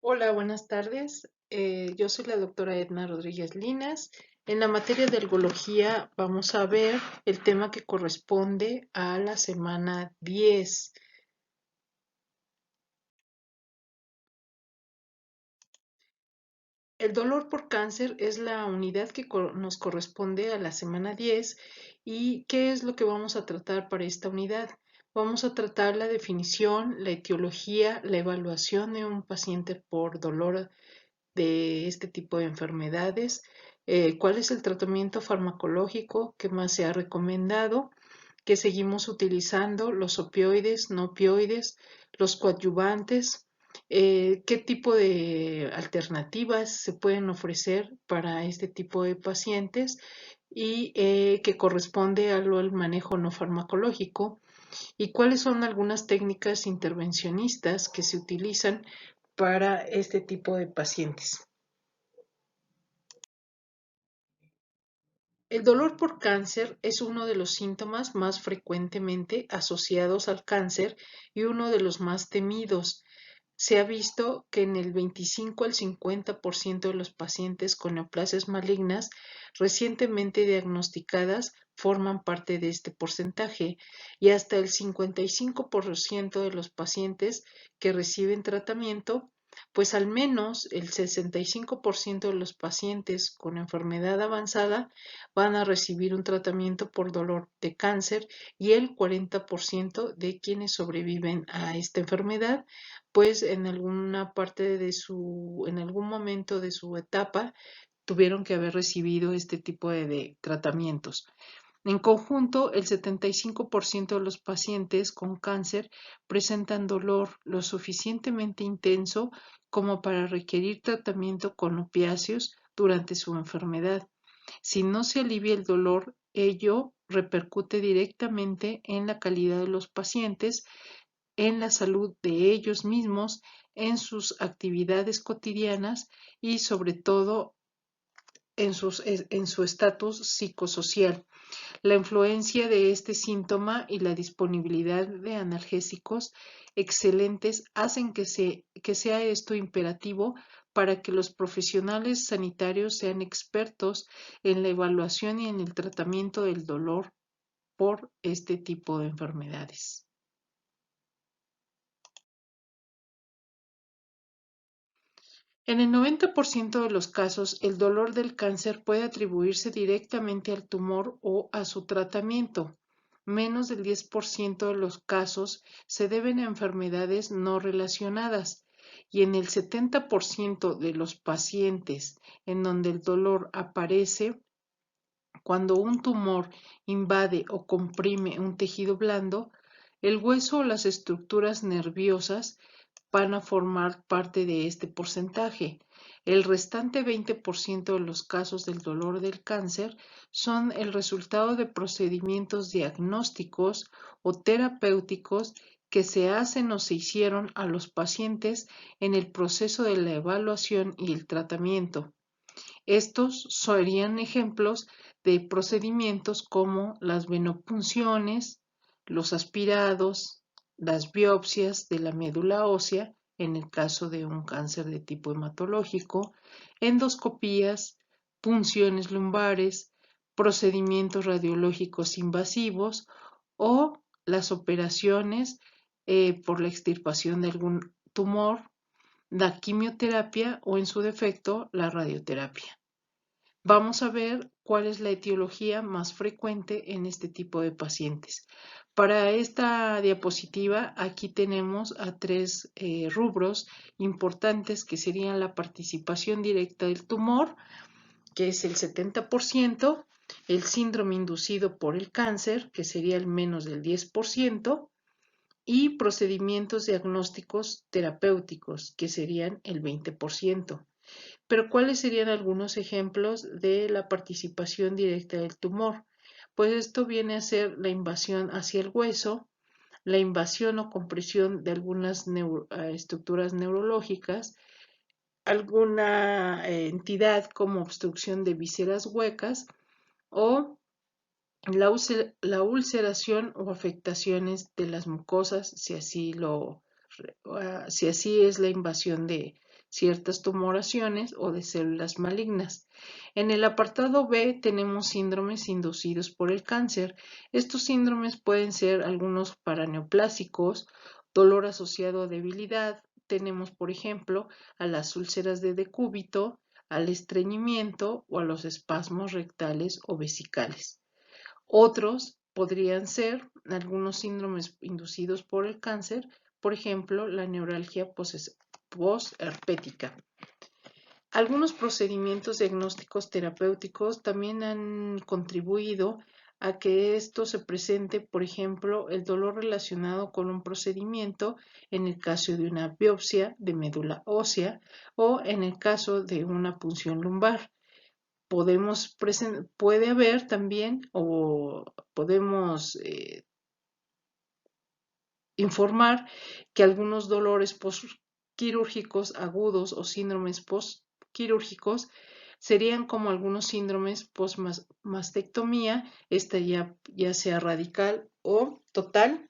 Hola, buenas tardes. Yo soy la doctora Edna Rodríguez Linas. En la materia de algología vamos a ver el tema que corresponde a la semana 10. El dolor por cáncer es la unidad que nos corresponde a la semana 10. ¿Y qué es lo que vamos a tratar para esta unidad? Vamos a tratar la definición, la etiología, la evaluación de un paciente por dolor de este tipo de enfermedades, cuál es el tratamiento farmacológico que más se ha recomendado, que seguimos utilizando, los opioides, no opioides, los coadyuvantes, qué tipo de alternativas se pueden ofrecer para este tipo de pacientes y que corresponde al manejo no farmacológico y cuáles son algunas técnicas intervencionistas que se utilizan para este tipo de pacientes. El dolor por cáncer es uno de los síntomas más frecuentemente asociados al cáncer y uno de los más temidos. Se ha visto que en el 25 al 50% de los pacientes con neoplasias malignas recientemente diagnosticadas forman parte de este porcentaje y hasta el 55% de los pacientes que reciben tratamiento, pues al menos el 65% de los pacientes con enfermedad avanzada van a recibir un tratamiento por dolor de cáncer y el 40% de quienes sobreviven a esta enfermedad pues en alguna parte en algún momento de su etapa, tuvieron que haber recibido este tipo de tratamientos. En conjunto, el 75% de los pacientes con cáncer presentan dolor lo suficientemente intenso como para requerir tratamiento con opiáceos durante su enfermedad. Si no se alivia el dolor, ello repercute directamente en la calidad de los pacientes, en la salud de ellos mismos, en sus actividades cotidianas y sobre todo en su estatus psicosocial. La influencia de este síntoma y la disponibilidad de analgésicos excelentes hacen que sea esto imperativo para que los profesionales sanitarios sean expertos en la evaluación y en el tratamiento del dolor por este tipo de enfermedades. En el 90% de los casos, el dolor del cáncer puede atribuirse directamente al tumor o a su tratamiento. Menos del 10% de los casos se deben a enfermedades no relacionadas y en el 70% de los pacientes en donde el dolor aparece cuando un tumor invade o comprime un tejido blando, el hueso o las estructuras nerviosas van a formar parte de este porcentaje. El restante 20% de los casos del dolor del cáncer son el resultado de procedimientos diagnósticos o terapéuticos que se hacen o se hicieron a los pacientes en el proceso de la evaluación y el tratamiento. Estos serían ejemplos de procedimientos como las venopunciones, los aspirados, las biopsias de la médula ósea, en el caso de un cáncer de tipo hematológico, endoscopías, punciones lumbares, procedimientos radiológicos invasivos o las operaciones por la extirpación de algún tumor, la quimioterapia o en su defecto la radioterapia. Vamos a ver cuál es la etiología más frecuente en este tipo de pacientes. Para esta diapositiva, aquí tenemos a tres rubros importantes que serían la participación directa del tumor, que es el 70%, el síndrome inducido por el cáncer, que sería el menos del 10%, y procedimientos diagnósticos terapéuticos, que serían el 20%. Pero ¿cuáles serían algunos ejemplos de la participación directa del tumor? Pues esto viene a ser la invasión hacia el hueso, la invasión o compresión de algunas estructuras neurológicas, alguna entidad como obstrucción de vísceras huecas o la ulceración o afectaciones de las mucosas, si así es la invasión ciertas tumoraciones o de células malignas. En el apartado B tenemos síndromes inducidos por el cáncer. Estos síndromes pueden ser algunos paraneoplásicos, dolor asociado a debilidad. Tenemos, por ejemplo, a las úlceras de decúbito, al estreñimiento o a los espasmos rectales o vesicales. Otros podrían ser algunos síndromes inducidos por el cáncer, por ejemplo, la neuralgia postherpética. Algunos procedimientos diagnósticos terapéuticos también han contribuido a que esto se presente, por ejemplo, el dolor relacionado con un procedimiento en el caso de una biopsia de médula ósea o en el caso de una punción lumbar. Puede haber también o podemos informar que algunos dolores postquirúrgicos agudos o síndromes postquirúrgicos serían como algunos síndromes postmastectomía, esta ya sea radical o total,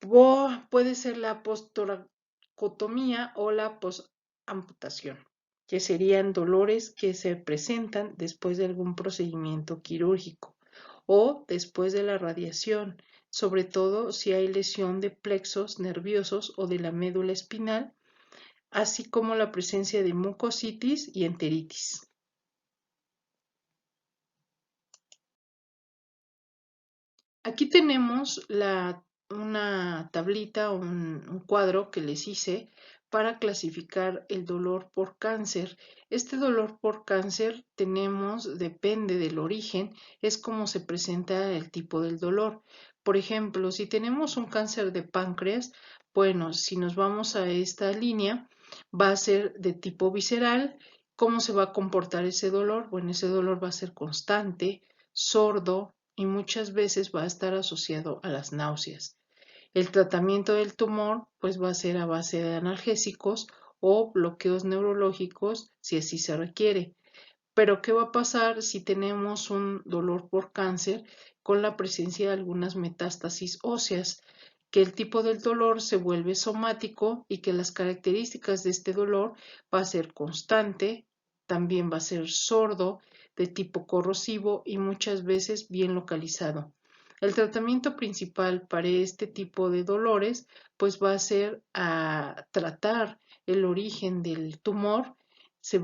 o puede ser la posttoracotomía o la postamputación, que serían dolores que se presentan después de algún procedimiento quirúrgico o después de la radiación, sobre todo si hay lesión de plexos nerviosos o de la médula espinal, así como la presencia de mucositis y enteritis. Aquí tenemos una tablita o un cuadro que les hice para clasificar el dolor por cáncer. Este dolor por cáncer depende del origen, es como se presenta el tipo del dolor. Por ejemplo, si tenemos un cáncer de páncreas, bueno, si nos vamos a esta línea, va a ser de tipo visceral. ¿Cómo se va a comportar ese dolor? Bueno, ese dolor va a ser constante, sordo, y muchas veces va a estar asociado a las náuseas. El tratamiento del tumor pues va a ser a base de analgésicos o bloqueos neurológicos si así se requiere. Pero ¿qué va a pasar si tenemos un dolor por cáncer con la presencia de algunas metástasis óseas? Que el tipo del dolor se vuelve somático y que las características de este dolor va a ser constante, también va a ser sordo, de tipo corrosivo y muchas veces bien localizado. El tratamiento principal para este tipo de dolores pues va a ser a tratar el origen del tumor. Se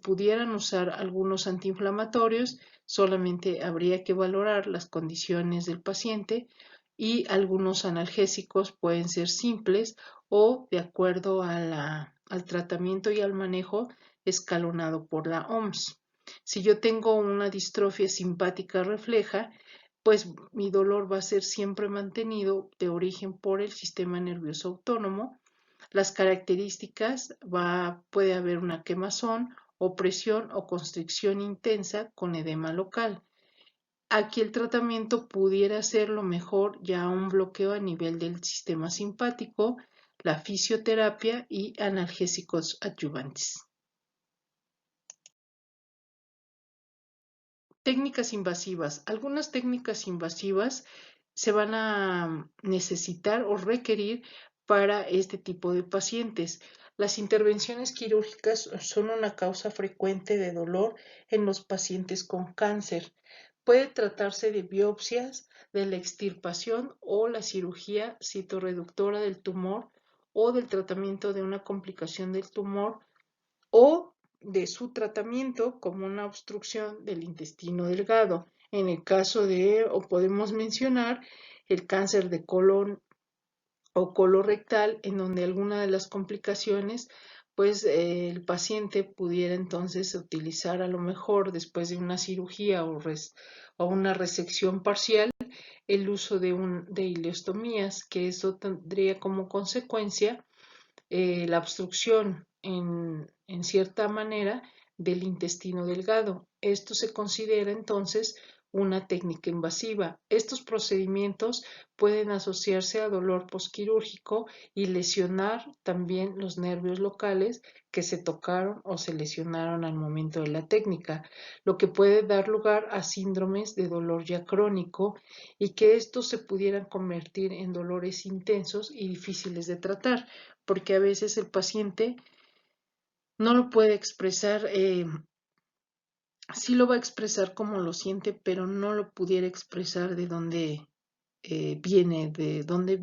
pudieran usar algunos antiinflamatorios, solamente habría que valorar las condiciones del paciente y algunos analgésicos pueden ser simples o de acuerdo al tratamiento y al manejo escalonado por la OMS. Si yo tengo una distrofia simpática refleja, pues mi dolor va a ser siempre mantenido de origen por el sistema nervioso autónomo. Las características puede haber una quemazón, opresión o constricción intensa con edema local. Aquí el tratamiento pudiera ser lo mejor ya un bloqueo a nivel del sistema simpático, la fisioterapia y analgésicos adyuvantes. Técnicas invasivas. Algunas técnicas invasivas se van a necesitar o requerir para este tipo de pacientes. Las intervenciones quirúrgicas son una causa frecuente de dolor en los pacientes con cáncer. Puede tratarse de biopsias, de la extirpación o la cirugía citorreductora del tumor o del tratamiento de una complicación del tumor o de su tratamiento como una obstrucción del intestino delgado. En el caso o podemos mencionar, el cáncer de colon o colorectal, en donde alguna de las complicaciones, pues el paciente pudiera entonces utilizar a lo mejor después de una cirugía o una resección parcial, el uso de ileostomías, que eso tendría como consecuencia la obstrucción en cierta manera del intestino delgado. Esto se considera entonces una técnica invasiva. Estos procedimientos pueden asociarse a dolor posquirúrgico y lesionar también los nervios locales que se tocaron o se lesionaron al momento de la técnica, lo que puede dar lugar a síndromes de dolor ya crónico y que estos se pudieran convertir en dolores intensos y difíciles de tratar, porque a veces el paciente No lo puede expresar, sí lo va a expresar como lo siente, pero no lo pudiera expresar de dónde viene, de dónde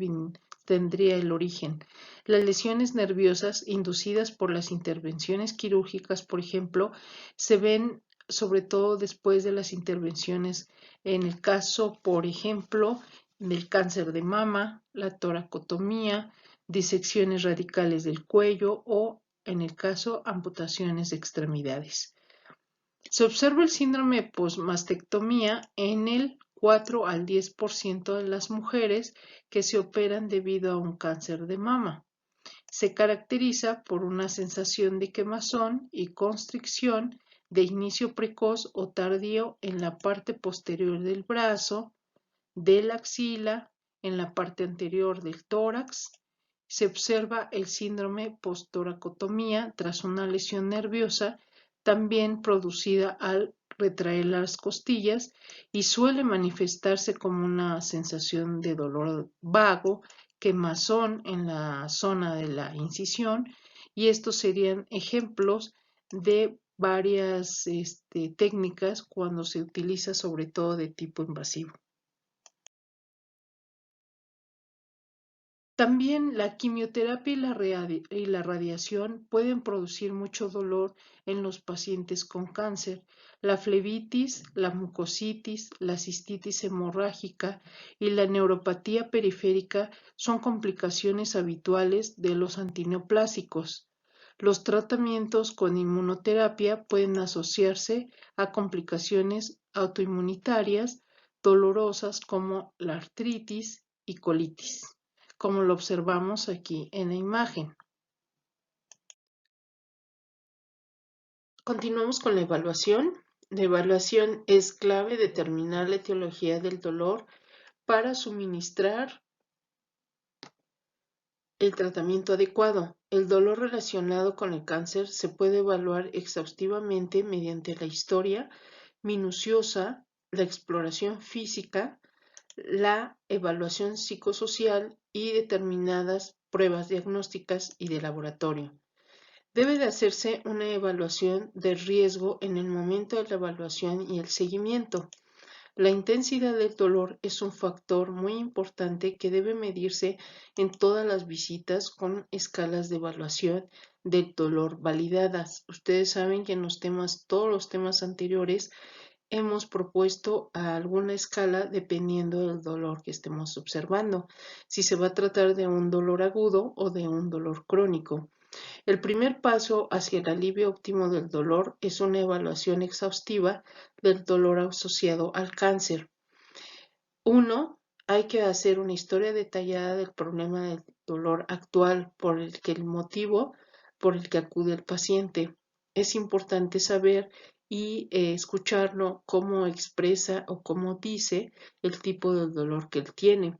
tendría el origen. Las lesiones nerviosas inducidas por las intervenciones quirúrgicas, por ejemplo, se ven sobre todo después de las intervenciones en el caso, por ejemplo, del cáncer de mama, la toracotomía, disecciones radicales del cuello o, en el caso, amputaciones de extremidades. Se observa el síndrome postmastectomía en el 4 al 10% de las mujeres que se operan debido a un cáncer de mama. Se caracteriza por una sensación de quemazón y constricción de inicio precoz o tardío en la parte posterior del brazo, de la axila, en la parte anterior del tórax. Se observa el síndrome post-toracotomía tras una lesión nerviosa, también producida al retraer las costillas, y suele manifestarse como una sensación de dolor vago, quemazón en la zona de la incisión, y estos serían ejemplos de varias técnicas cuando se utiliza sobre todo de tipo invasivo. También la quimioterapia y la radiación pueden producir mucho dolor en los pacientes con cáncer. La flebitis, la mucositis, la cistitis hemorrágica y la neuropatía periférica son complicaciones habituales de los antineoplásicos. Los tratamientos con inmunoterapia pueden asociarse a complicaciones autoinmunitarias dolorosas como la artritis y colitis, como lo observamos aquí en la imagen. Continuamos con la evaluación. La evaluación es clave determinar la etiología del dolor para suministrar el tratamiento adecuado. El dolor relacionado con el cáncer se puede evaluar exhaustivamente mediante la historia minuciosa, la exploración física, la evaluación psicosocial y determinadas pruebas diagnósticas y de laboratorio. Debe de hacerse una evaluación de riesgo en el momento de la evaluación y el seguimiento. La intensidad del dolor es un factor muy importante que debe medirse en todas las visitas con escalas de evaluación del dolor validadas. Ustedes saben que en todos los temas anteriores, hemos propuesto a alguna escala dependiendo del dolor que estemos observando, si se va a tratar de un dolor agudo o de un dolor crónico. El primer paso hacia el alivio óptimo del dolor es una evaluación exhaustiva del dolor asociado al cáncer. 1. Hay que hacer una historia detallada del problema del dolor actual por el motivo por el que acude el paciente. Es importante saber y escucharlo cómo expresa o cómo dice el tipo de dolor que él tiene.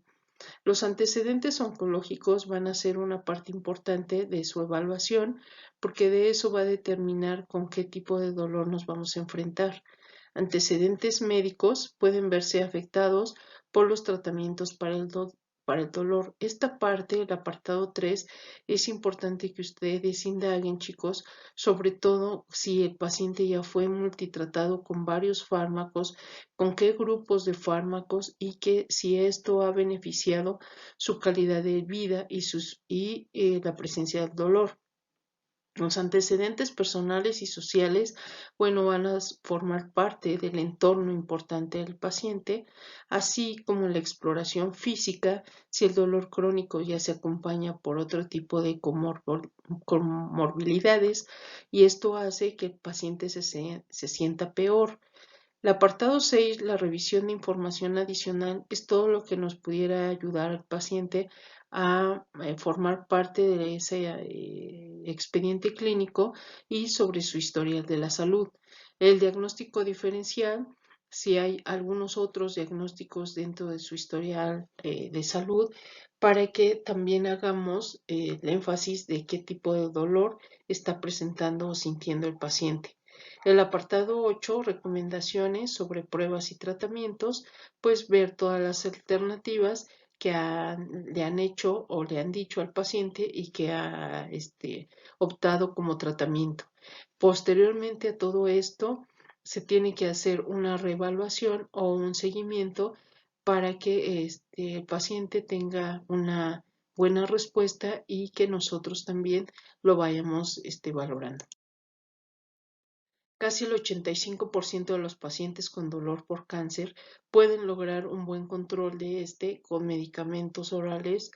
Los antecedentes oncológicos van a ser una parte importante de su evaluación porque de eso va a determinar con qué tipo de dolor nos vamos a enfrentar. Antecedentes médicos pueden verse afectados por los tratamientos para el dolor. Esta parte, el apartado 3, es importante que ustedes indaguen, chicos, sobre todo si el paciente ya fue multitratado con varios fármacos, con qué grupos de fármacos y que si esto ha beneficiado su calidad de vida y la presencia del dolor. Los antecedentes personales y sociales, bueno, van a formar parte del entorno importante del paciente, así como la exploración física, si el dolor crónico ya se acompaña por otro tipo de comorbilidades, y esto hace que el paciente se sienta peor. El apartado 6, la revisión de información adicional, es todo lo que nos pudiera ayudar al paciente a formar parte de ese expediente clínico y sobre su historial de la salud. El diagnóstico diferencial, si hay algunos otros diagnósticos dentro de su historial de salud, para que también hagamos el énfasis de qué tipo de dolor está presentando o sintiendo el paciente. El apartado 8, recomendaciones sobre pruebas y tratamientos, pues ver todas las alternativas le han hecho o le han dicho al paciente y que ha optado como tratamiento. Posteriormente a todo esto, se tiene que hacer una reevaluación o un seguimiento para que el paciente tenga una buena respuesta y que nosotros también lo vayamos valorando. Casi el 85% de los pacientes con dolor por cáncer pueden lograr un buen control de con medicamentos orales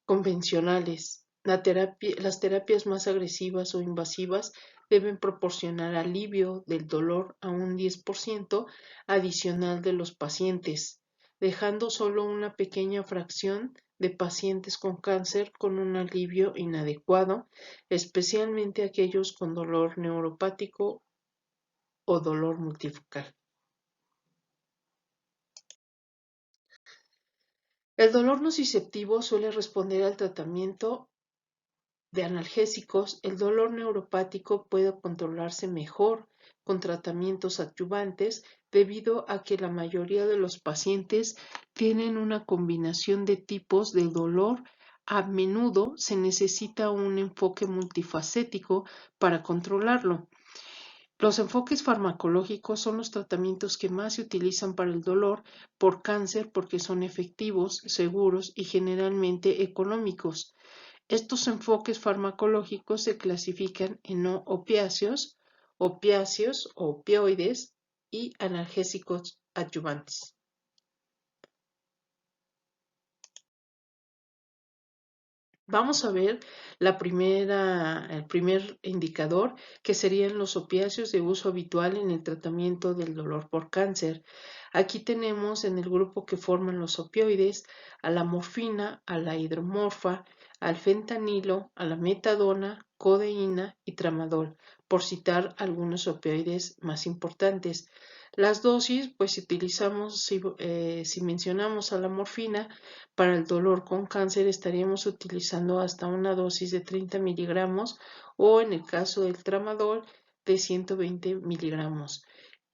convencionales. Las terapias más agresivas o invasivas deben proporcionar alivio del dolor a un 10% adicional de los pacientes, dejando solo una pequeña fracción de pacientes con cáncer con un alivio inadecuado, especialmente aquellos con dolor neuropático o dolor multifocal. El dolor nociceptivo suele responder al tratamiento de analgésicos. El dolor neuropático puede controlarse mejor con tratamientos adyuvantes debido a que la mayoría de los pacientes tienen una combinación de tipos de dolor. A menudo se necesita un enfoque multifacético para controlarlo. Los enfoques farmacológicos son los tratamientos que más se utilizan para el dolor por cáncer porque son efectivos, seguros y generalmente económicos. Estos enfoques farmacológicos se clasifican en no opiáceos, opiáceos o opioides y analgésicos adyuvantes. Vamos a ver el primer indicador, que serían los opiáceos de uso habitual en el tratamiento del dolor por cáncer. Aquí tenemos en el grupo que forman los opioides a la morfina, a la hidromorfa, al fentanilo, a la metadona, codeína y tramadol, por citar algunos opioides más importantes. Las dosis, pues si mencionamos a la morfina, para el dolor con cáncer estaríamos utilizando hasta una dosis de 30 miligramos o en el caso del tramadol de 120 miligramos.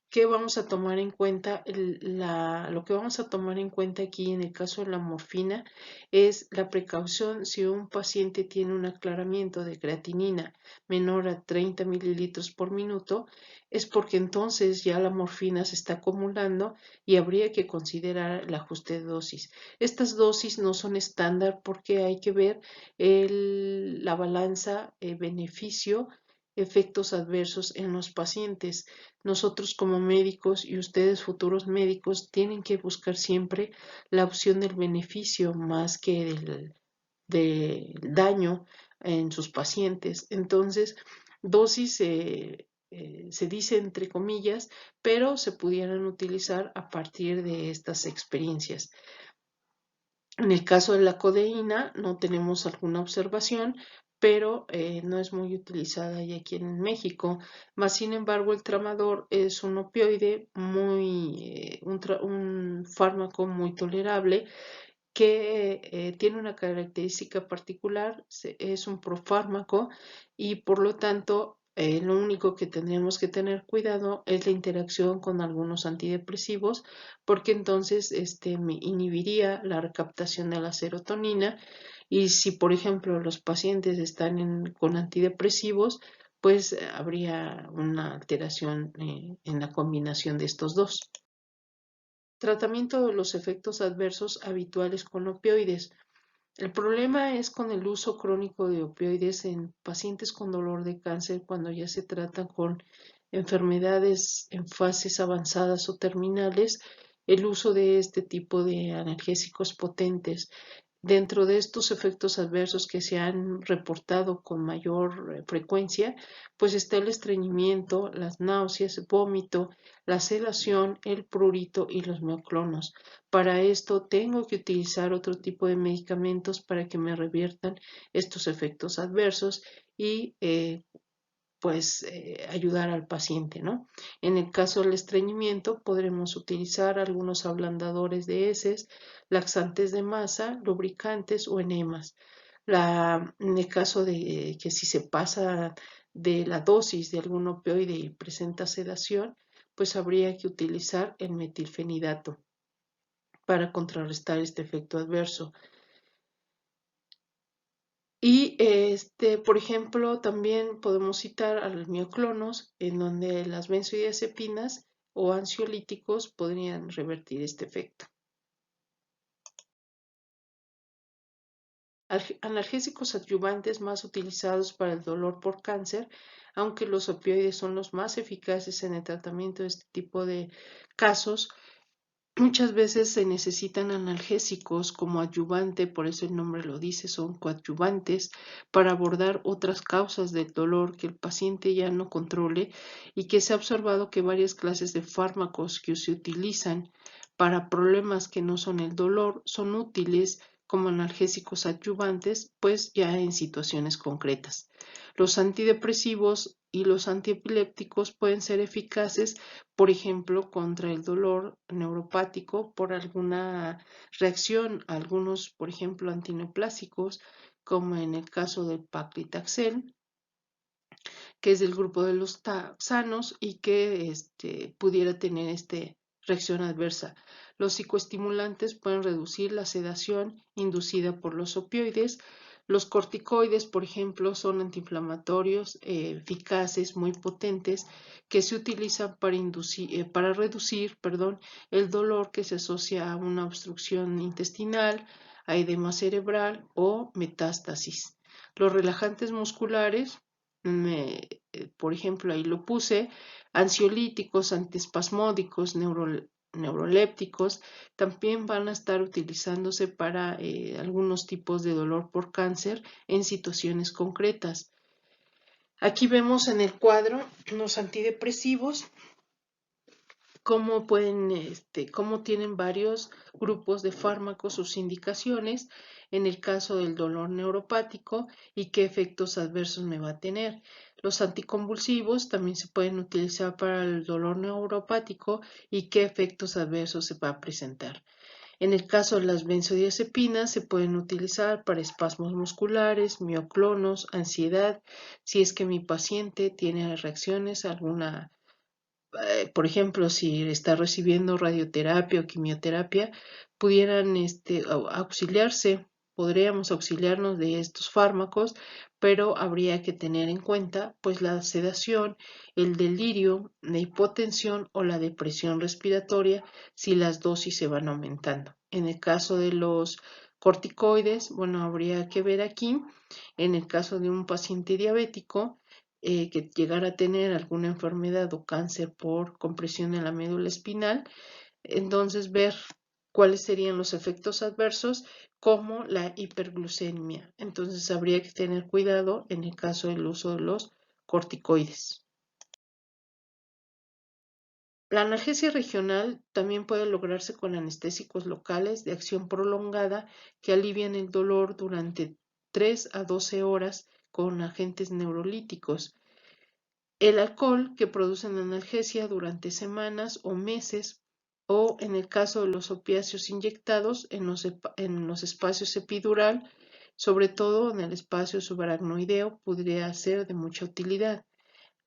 ¿Qué vamos a tomar en cuenta? Lo que vamos a tomar en cuenta aquí en el caso de la morfina es la precaución si un paciente tiene un aclaramiento de creatinina menor a 30 mililitros por minuto, es porque entonces ya la morfina se está acumulando y habría que considerar el ajuste de dosis. Estas dosis no son estándar porque hay que ver la balanza beneficio efectos adversos en los pacientes. Nosotros como médicos y ustedes futuros médicos tienen que buscar siempre la opción del beneficio más que del daño en sus pacientes. Entonces, dosis se dice entre comillas, pero se pudieran utilizar a partir de estas experiencias. En el caso de la codeína no tenemos alguna observación, pero no es muy utilizada ya aquí en México. Más sin embargo, el tramador es un opioide un fármaco muy tolerable que tiene una característica particular, es un profármaco y por lo tanto lo único que tendríamos que tener cuidado es la interacción con algunos antidepresivos porque entonces me inhibiría la recaptación de la serotonina y si por ejemplo los pacientes están con antidepresivos pues habría una alteración en la combinación de estos dos. Tratamiento de los efectos adversos habituales con opioides. El problema es con el uso crónico de opioides en pacientes con dolor de cáncer cuando ya se tratan con enfermedades en fases avanzadas o terminales, el uso de este tipo de analgésicos potentes. Dentro de estos efectos adversos que se han reportado con mayor frecuencia, pues está el estreñimiento, las náuseas, vómito, la sedación, el prurito y los mioclonos. Para esto tengo que utilizar otro tipo de medicamentos para que me reviertan estos efectos adversos y ayudar al paciente, ¿no? En el caso del estreñimiento, podremos utilizar algunos ablandadores de heces, laxantes de masa, lubricantes o enemas. En el caso de que si se pasa de la dosis de algún opioide y presenta sedación, pues habría que utilizar el metilfenidato. para contrarrestar este efecto adverso. Y por ejemplo, también podemos citar a los mioclonos, en donde las benzodiazepinas o ansiolíticos podrían revertir este efecto. Analgésicos adyuvantes más utilizados para el dolor por cáncer, aunque los opioides son los más eficaces en el tratamiento de este tipo de casos. Muchas veces se necesitan analgésicos como adyuvante, por eso el nombre lo dice, son coadyuvantes, para abordar otras causas del dolor que el paciente ya no controle, y que se ha observado que varias clases de fármacos que se utilizan para problemas que no son el dolor son útiles como analgésicos adyuvantes, pues ya en situaciones concretas. Los antidepresivos y los antiepilépticos pueden ser eficaces, por ejemplo, contra el dolor neuropático por alguna reacción a algunos, por ejemplo, antineoplásicos, como en el caso del paclitaxel, que es del grupo de los taxanos y que pudiera tener reacción adversa. Los psicoestimulantes pueden reducir la sedación inducida por los opioides. Los corticoides, por ejemplo, son antiinflamatorios eficaces, muy potentes, que se utilizan para reducir, el dolor que se asocia a una obstrucción intestinal, a edema cerebral o metástasis. Los relajantes musculares, por ejemplo, ahí lo puse, ansiolíticos, antiespasmódicos, neurolépticos, también van a estar utilizándose para algunos tipos de dolor por cáncer en situaciones concretas. Aquí vemos en el cuadro los antidepresivos, cómo tienen varios grupos de fármacos, sus indicaciones, en el caso del dolor neuropático y qué efectos adversos me va a tener. Los anticonvulsivos también se pueden utilizar para el dolor neuropático y qué efectos adversos se va a presentar. En el caso de las benzodiazepinas se pueden utilizar para espasmos musculares, mioclonos, ansiedad, si es que mi paciente tiene reacciones a alguna, por ejemplo, si está recibiendo radioterapia o quimioterapia, pudieran podríamos auxiliarnos de estos fármacos, pero habría que tener en cuenta pues la sedación, el delirio, la hipotensión o la depresión respiratoria si las dosis se van aumentando. En el caso de los corticoides, bueno, habría que ver aquí, en el caso de un paciente diabético, que llegara a tener alguna enfermedad o cáncer por compresión en la médula espinal, entonces ver cuáles serían los efectos adversos como la hiperglucemia. Entonces habría que tener cuidado en el caso del uso de los corticoides. La analgesia regional también puede lograrse con anestésicos locales de acción prolongada que alivian el dolor durante 3 a 12 horas con agentes neurolíticos. El alcohol, que produce analgesia durante semanas o meses, o en el caso de los opiáceos inyectados en los espacios epidural, sobre todo en el espacio subaracnoideo, podría ser de mucha utilidad.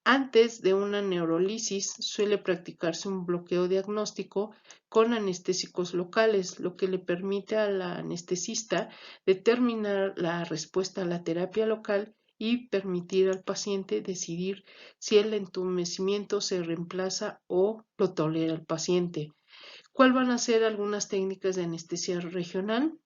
Antes de una neurolisis suele practicarse un bloqueo diagnóstico con anestésicos locales, lo que le permite al anestesista determinar la respuesta a la terapia local y permitir al paciente decidir si el entumecimiento se reemplaza o lo tolera el paciente. ¿Cuáles van a ser algunas técnicas de anestesia regional?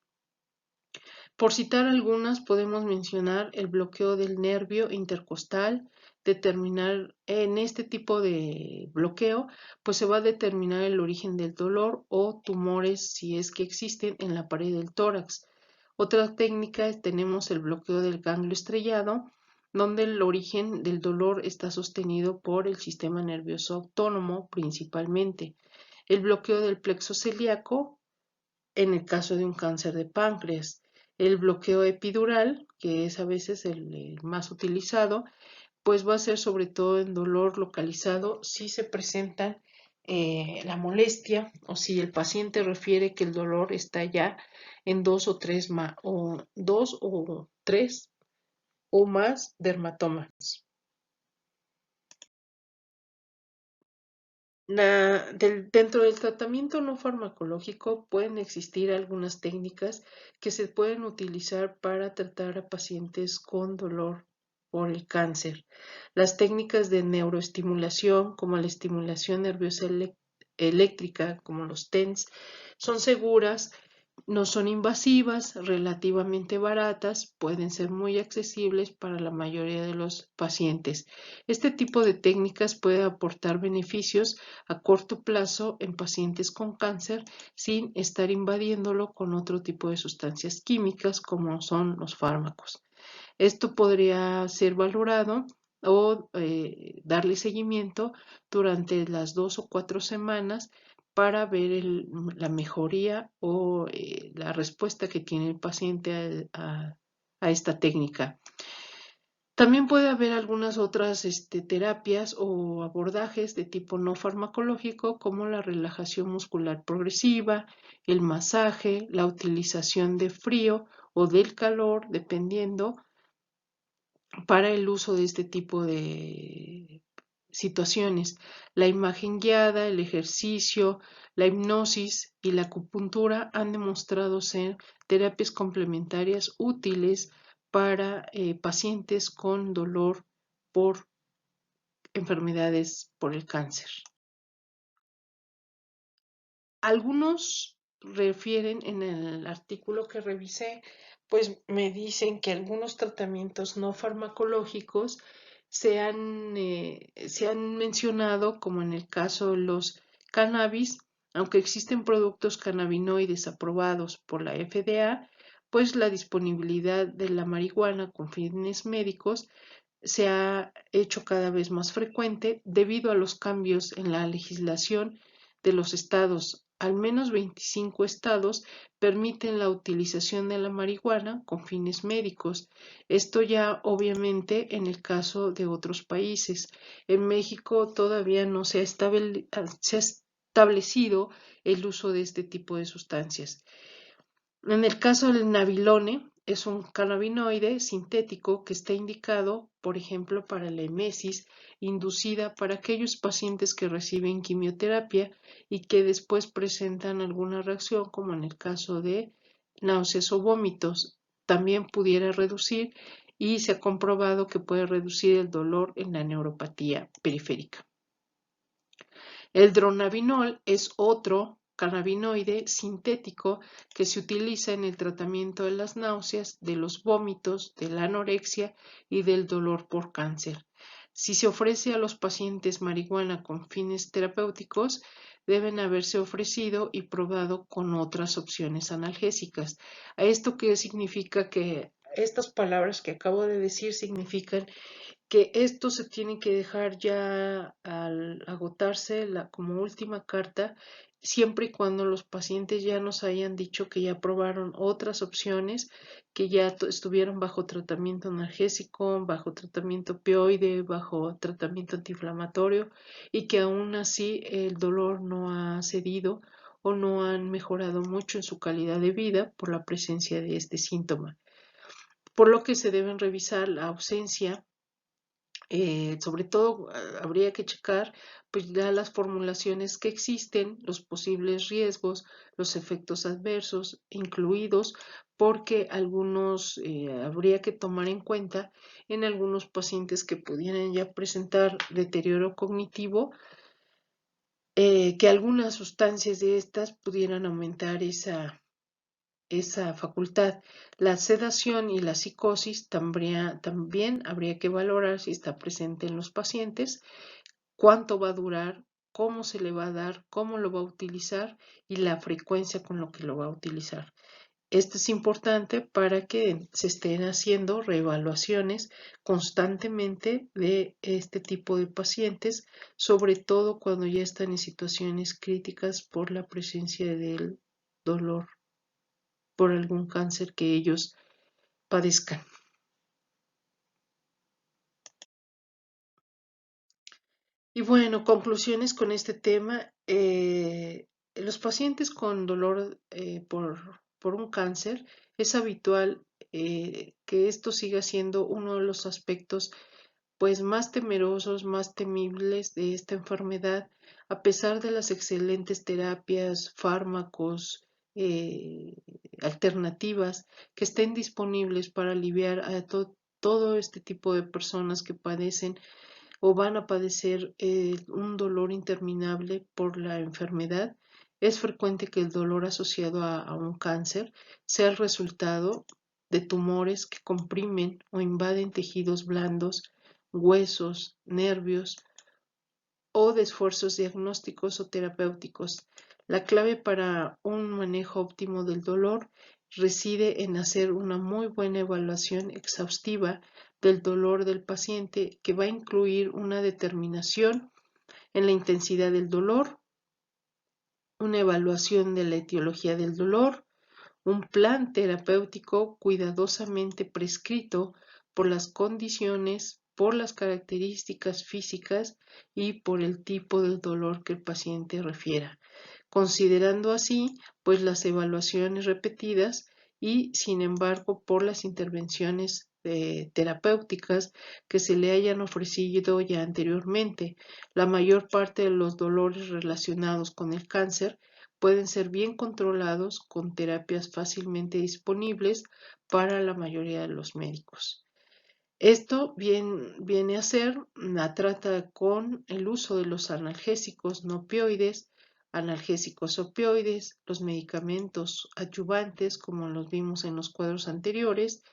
Por citar algunas, podemos mencionar el bloqueo del nervio intercostal, determinar en este tipo de bloqueo, pues se va a determinar el origen del dolor o tumores si es que existen en la pared del tórax. Otra técnica tenemos el bloqueo del ganglio estrellado, donde el origen del dolor está sostenido por el sistema nervioso autónomo principalmente. El bloqueo del plexo celíaco en el caso de un cáncer de páncreas. El bloqueo epidural, que es a veces el más utilizado, pues va a ser sobre todo en dolor localizado si se presenta la molestia o si el paciente refiere que el dolor está ya en dos o tres o más dermatomas. Dentro del tratamiento no farmacológico pueden existir algunas técnicas que se pueden utilizar para tratar a pacientes con dolor por el cáncer. Las técnicas de neuroestimulación, como la estimulación nerviosa eléctrica, como los TENS, son seguras, no son invasivas, relativamente baratas, pueden ser muy accesibles para la mayoría de los pacientes. Este tipo de técnicas puede aportar beneficios a corto plazo en pacientes con cáncer sin estar invadiéndolo con otro tipo de sustancias químicas como son los fármacos. Esto podría ser valorado o darle seguimiento durante las 2 o 4 semanas para ver la mejoría o la respuesta que tiene el paciente a esta técnica. También puede haber algunas otras terapias o abordajes de tipo no farmacológico, como la relajación muscular progresiva, el masaje, la utilización de frío o del calor, dependiendo, para el uso de este tipo de situaciones. La imagen guiada, el ejercicio, la hipnosis y la acupuntura han demostrado ser terapias complementarias útiles para pacientes con dolor por enfermedades por el cáncer. Algunos refieren en el artículo que revisé, pues me dicen que algunos tratamientos no farmacológicos se han mencionado, como en el caso de los cannabis, aunque existen productos cannabinoides aprobados por la FDA, pues la disponibilidad de la marihuana con fines médicos se ha hecho cada vez más frecuente debido a los cambios en la legislación de los estados. Al menos 25 estados permiten la utilización de la marihuana con fines médicos. Esto ya obviamente en el caso de otros países. En México todavía no se ha establecido el uso de este tipo de sustancias. En el caso del nabilone, es un cannabinoide sintético que está indicado, por ejemplo, para la emesis inducida para aquellos pacientes que reciben quimioterapia y que después presentan alguna reacción, como en el caso de náuseas o vómitos. También pudiera reducir y se ha comprobado que puede reducir el dolor en la neuropatía periférica. El dronabinol es otro cannabinoide sintético que se utiliza en el tratamiento de las náuseas, de los vómitos, de la anorexia y del dolor por cáncer. Si se ofrece a los pacientes marihuana con fines terapéuticos, deben haberse ofrecido y probado con otras opciones analgésicas. ¿A esto qué significa? Que estas palabras que acabo de decir significan que esto se tiene que dejar ya al agotarse como última carta, siempre y cuando los pacientes ya nos hayan dicho que ya probaron otras opciones, que ya estuvieron bajo tratamiento analgésico, bajo tratamiento opioide, bajo tratamiento antiinflamatorio y que aún así el dolor no ha cedido o no han mejorado mucho en su calidad de vida por la presencia de este síntoma. Por lo que se deben revisar la ausencia, sobre todo habría que checar pues ya las formulaciones que existen, los posibles riesgos, los efectos adversos incluidos, porque algunos habría que tomar en cuenta en algunos pacientes que pudieran ya presentar deterioro cognitivo, que algunas sustancias de estas pudieran aumentar esa facultad. La sedación y la psicosis también habría que valorar si está presente en los pacientes, cuánto va a durar, cómo se le va a dar, cómo lo va a utilizar y la frecuencia con lo que lo va a utilizar. Esto es importante para que se estén haciendo reevaluaciones constantemente de este tipo de pacientes, sobre todo cuando ya están en situaciones críticas por la presencia del dolor por algún cáncer que ellos padezcan. Y bueno, conclusiones con este tema. Los pacientes con dolor por un cáncer es habitual que esto siga siendo uno de los aspectos pues más temerosos, más temibles de esta enfermedad, a pesar de las excelentes terapias, fármacos, eh, alternativas que estén disponibles para aliviar a todo este tipo de personas que padecen o van a padecer un dolor interminable por la enfermedad. Es frecuente que el dolor asociado a un cáncer sea el resultado de tumores que comprimen o invaden tejidos blandos, huesos, nervios o de esfuerzos diagnósticos o terapéuticos. La clave para un manejo óptimo del dolor reside en hacer una muy buena evaluación exhaustiva del dolor del paciente, que va a incluir una determinación en la intensidad del dolor, una evaluación de la etiología del dolor, un plan terapéutico cuidadosamente prescrito por las condiciones, por las características físicas y por el tipo de dolor que el paciente refiera, considerando así pues las evaluaciones repetidas y sin embargo por las intervenciones terapéuticas que se le hayan ofrecido ya anteriormente. La mayor parte de los dolores relacionados con el cáncer pueden ser bien controlados con terapias fácilmente disponibles para la mayoría de los médicos. Esto viene a ser la trata con el uso de los analgésicos no opioides, analgésicos opioides, los medicamentos adyuvantes, como los vimos en los cuadros anteriores,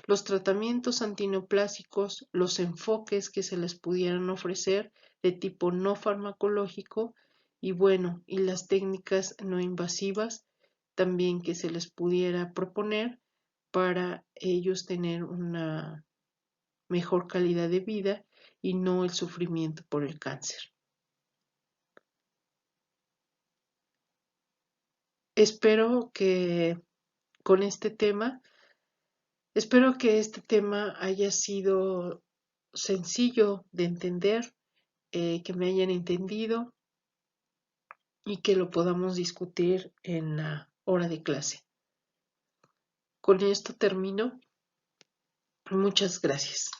los tratamientos antineoplásicos, los enfoques que se les pudieran ofrecer de tipo no farmacológico y bueno, y las técnicas no invasivas también que se les pudiera proponer para ellos tener una mejor calidad de vida y no el sufrimiento por el cáncer. Espero que con este tema, espero que este tema haya sido sencillo de entender, que me hayan entendido y que lo podamos discutir en la hora de clase. Con esto termino. Muchas gracias.